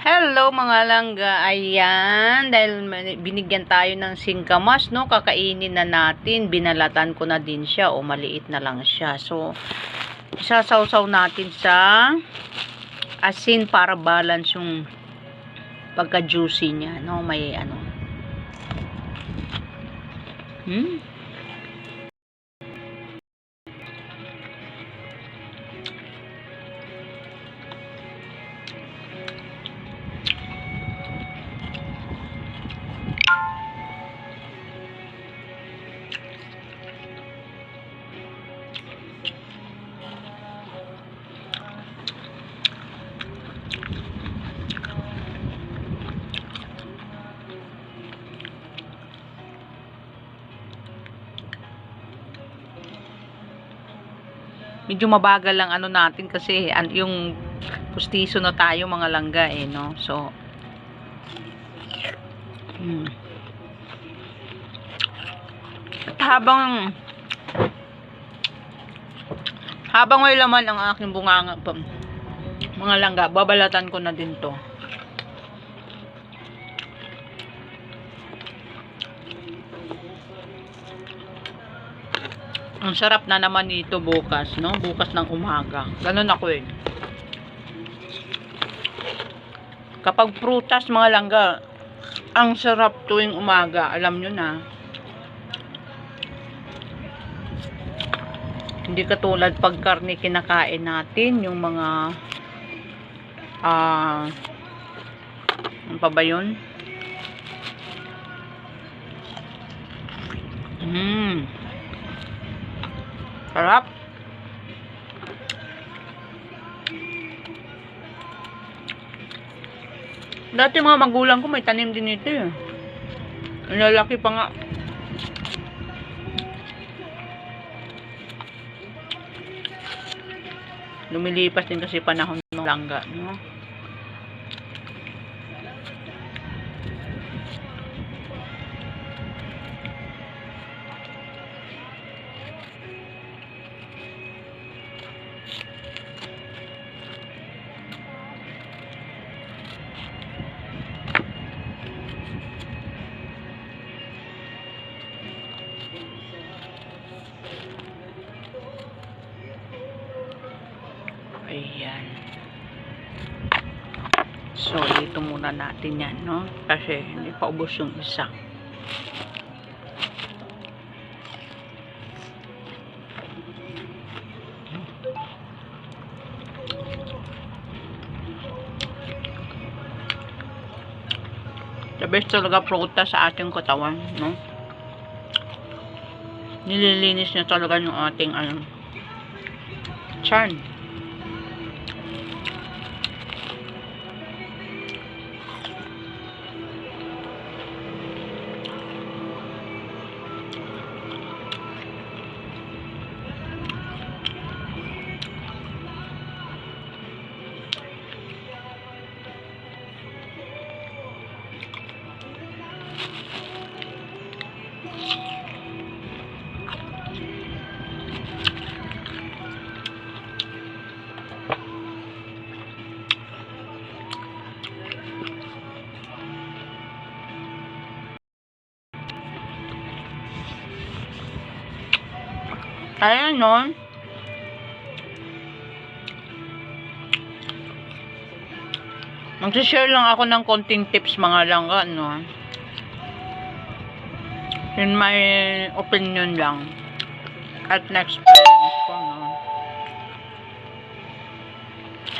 Hello mga langga, ayan, dahil binigyan tayo ng singkamas, no, kakainin na natin, binalatan ko na din siya, o maliit na lang siya, so, isasawsaw natin sa asin para balance yung pagka-juicy niya, no, may ano, medyo mabagal lang ano natin kasi yung pustiso na tayo mga langga no, so at habang may laman ang aking bunganga pa mga langga, babalatan ko na din to. Ang sarap na naman nito bukas, no? Bukas ng umaga. Ganun ako eh. Kapag prutas mga langga, ang sarap tuwing umaga. Alam nyo na. Hindi katulad pag karne kinakain natin, yung mga ano pa ba yun? Sarap. Dati mga magulang ko may tanim din ito eh. Ang lalaki pa nga. Lumilipas din kasi panahon ng langga, no? Ayan. So, dito muna natin yan, no? Kasi hindi pa ubos yung isa. The best talaga prutas sa ating katawan, no? Nililinis niya talaga yung ating tiyan. Ayan, no? Mag-share lang ako ng konting tips mga langga, no? In my opinion lang. At next experience ko, no?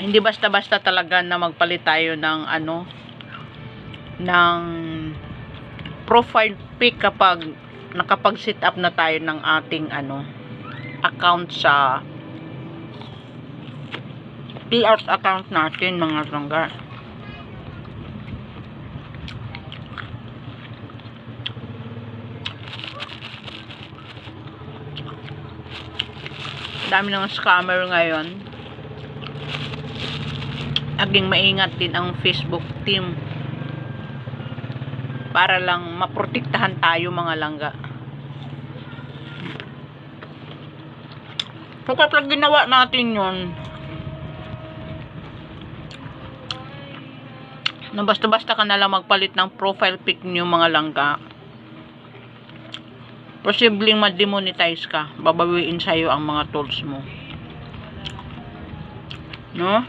Hindi basta-basta talaga na magpalit tayo ng ng profile pic kapag nakapag-set up na tayo ng ating account sa payout account natin mga langga. Dami ng scammer ngayon. Aging maingat din ang Facebook team para lang maprotektahan tayo mga langga. So kapag ginawa natin yun, No, basta-basta ka na lang magpalit ng profile pic niyo mga langga. Posibleng ma-demonetize ka. Babawiin sa'yo ang mga tools mo. No?